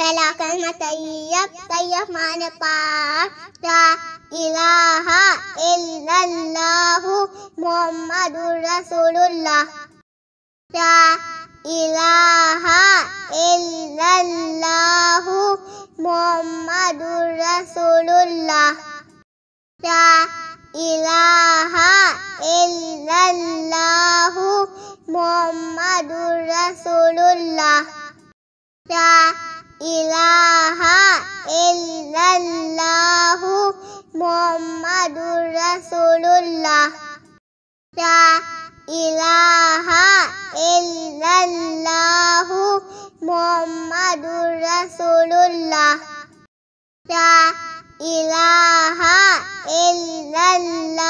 पहला कलमा तैयब माने पाक। ला इलाहा इल्लल्लाहु मुहम्मदुर रसूलुल्लाह। ला इलाहा इल्लल्लाहु मुहम्मदुर रसूलुल्लाह। ला इलाहा इल्लल्लाहु मुहम्मदुर रसूलुल्लाह। ला इलाहा इल्लल्लाहु मुहम्मदुर रसूलुल्लाह। ला इलाहा इल्लल्लाहु मुहम्मदुर रसूलुल्लाह। ला इलाहा इल्लल्लाहु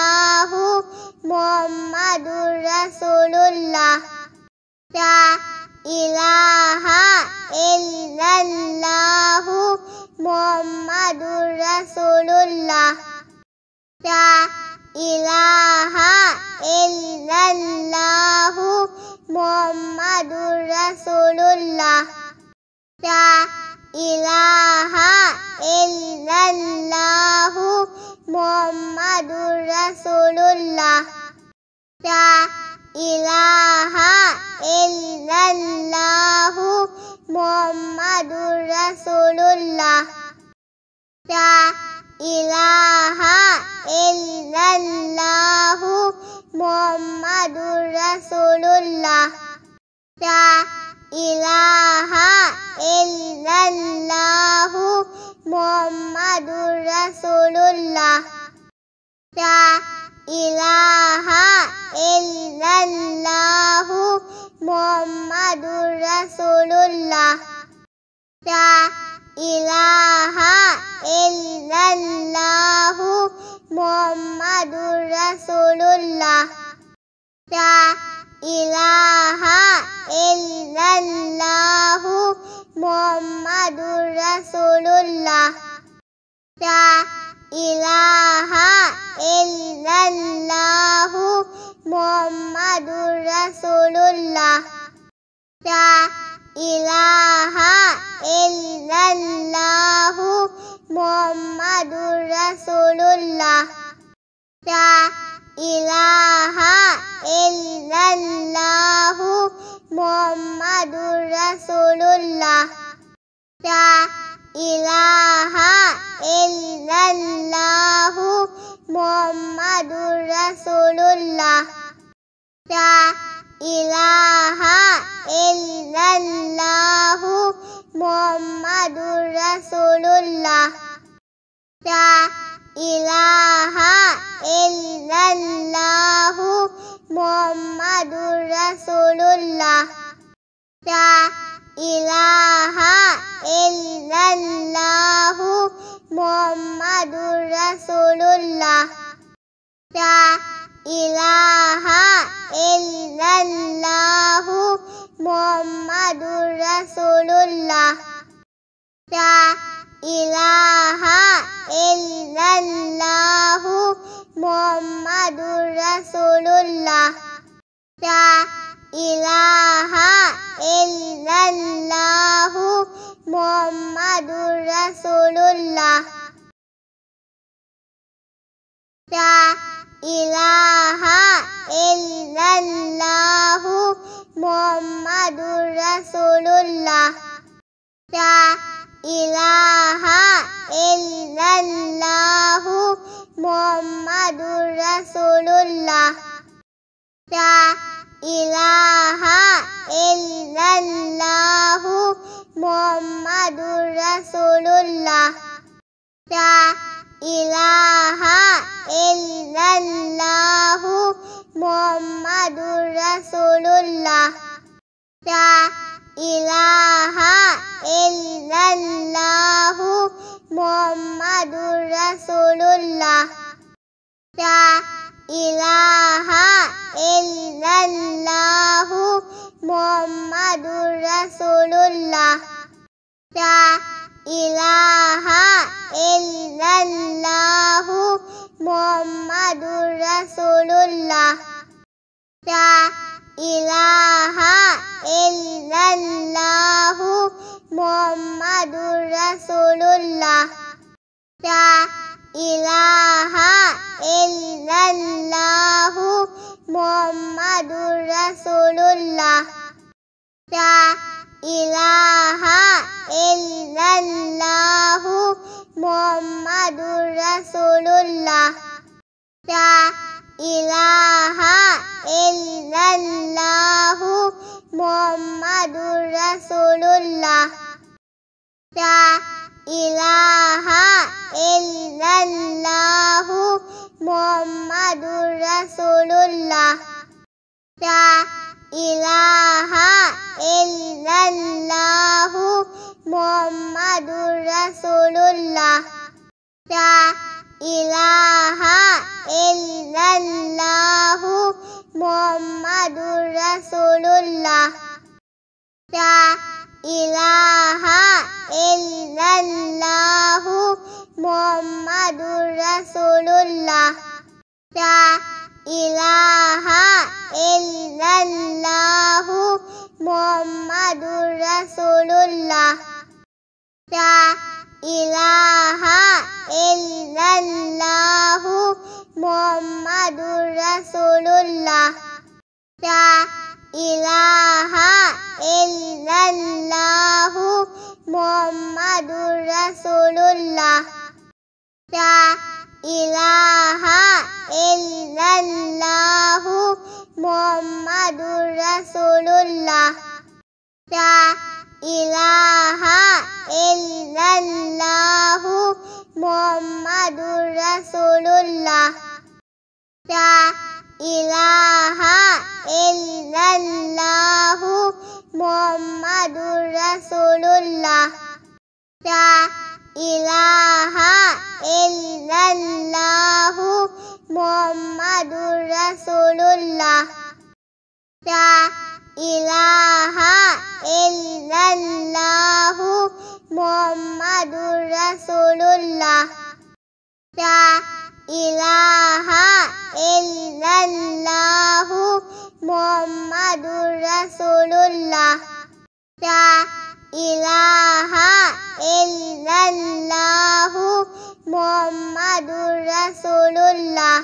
मुहम्मदुर रसूलुल्लाह। ला इलाहा इल्लल्लाहु मुहम्मदुर रसूलुल्लाह। ला इलाहा इल्लल्लाहु मुहम्मदुर रसूलुल्लाह। ला इलाहा इल्लल्लाहु मुहम्मदुर रसूलुल्लाह। ला इलाहा इल्लल्लाहु मुहम्मदुर रसूलुल्लाह। ला इलाहा इल्लल्लाहु मुहम्मदुर रसूलुल्लाह। ला इलाहा इल्लल्लाहु मुहम्मदुर रसूलुल्लाह। ला इलाहा इल्लल्लाहु मुहम्मदुर रसूलुल्लाह। ला इलाहा इल्लल्लाहु मुहम्मदुर रसूलुल्लाह। ला इलाहा इल्लल्लाहु मुहम्मदुर रसूलुल्लाह। ला इलाहा इल्लल्लाहु मुहम्मदुर रसूलुल्लाह। ला इलाहा इल्लल्लाहु मुहम्मदुर रसूलुल्लाह। ला इलाहा इल्लल्लाहु मुहम्मदुर रसूलुल्लाह। ला इलाहा इल्लल्लाहु मुहम्मदुर रसूलुल्लाह। ला इलाहा इल्लल्लाहु मुहम्मदुर रसूलुल्लाह। ला इलाहा इल्लल्लाहु मुहम्मदुर रसूलुल्लाह। ला इलाहा इल्लल्लाहु मुहम्मदुर रसूलुल्लाह। ला इलाहा इल्लल्लाहु मुहम्मदुर रसूलुल्लाह। ला इलाहा इल्लल्लाहु मुहम्मदुर रसूलुल्लाह। ला इलाहा इल्लल्लाहु मुहम्मदुर रसूलुल्लाह। ला इलाहा इल्लल्लाहु मुहम्मदुर रसूलुल्लाह। ला इलाहा इल्लल्लाहु मुहम्मदुर रसूलुल्लाह। ला इलाहा इल्लल्लाहु मुहम्मदुर रसूलुल्लाह। ला इलाहा इल्लल्लाहु मुहम्मदुर रसूलुल्लाह। ला इलाहा इल्लल्लाहु मुहम्मदुर रसूलुल्लाह। ला इलाहा इल्लल्लाहु मुहम्मदुर रसूलुल्लाह। ला इलाहा इल्लल्लाहु मुहम्मदुर रसूलुल्लाह। ला इलाहा इल्लल्लाहु মুহাম্মাদুর রাসূলুল্লাহ লা ইলাহা ইল্লাল্লাহু মুহাম্মাদুর রাসূলুল্লাহ লা ইলাহা ইল্লাল্লাহু মুহাম্মাদুর রাসূলুল্লাহ লা ইলাহা ইল্লাল্লাহু মুহাম্মাদুর রাসূলুল্লাহ লা ইলাহা ইল্লাল্লাহু মুহাম্মাদুর রাসূলুল্লাহ লা ইলাহা ইল্লাল্লাহু মুহাম্মাদুর রাসূলুল্লাহ লা ইলাহা ইল্লাল্লাহু মুহাম্মাদুর রাসূলুল্লাহ লা ইলাহা ইল্লাল্লাহু মুহাম্মাদুর রাসূলুল্লাহ লা ইলাহা ইল্লাল্লাহু মুহাম্মাদুর রাসূলুল্লাহ লা ইলাহা ইল্লাল্লাহু মুহাম্মাদুর রাসূলুল্লাহ লা ইলাহা ইল্লাল্লাহু মুহাম্মাদুর রাসূলুল্লাহ লা ইলাহা ইল্লাল্লাহু মুহাম্মাদুর রাসূলুল্লাহ লা ইলাহা ইল্লাল্লাহু মুহাম্মাদুর রাসূলুল্লাহ লা ইলাহা ইল্লাল্লাহু মুহাম্মাদুর রাসূলুল্লাহ লা ইলাহা ইল্লাল্লাহু মুহাম্মাদুর রাসূলুল্লাহ লা ইলাহা ইল্লাল্লাহু মুহাম্মাদুর রাসূলুল্লাহ লা ইলাহা ইল্লাল্লাহু মুহাম্মাদুর রাসূলুল্লাহ লা ইলাহা ইল্লাল্লাহু মুহাম্মাদুর রাসূলুল্লাহ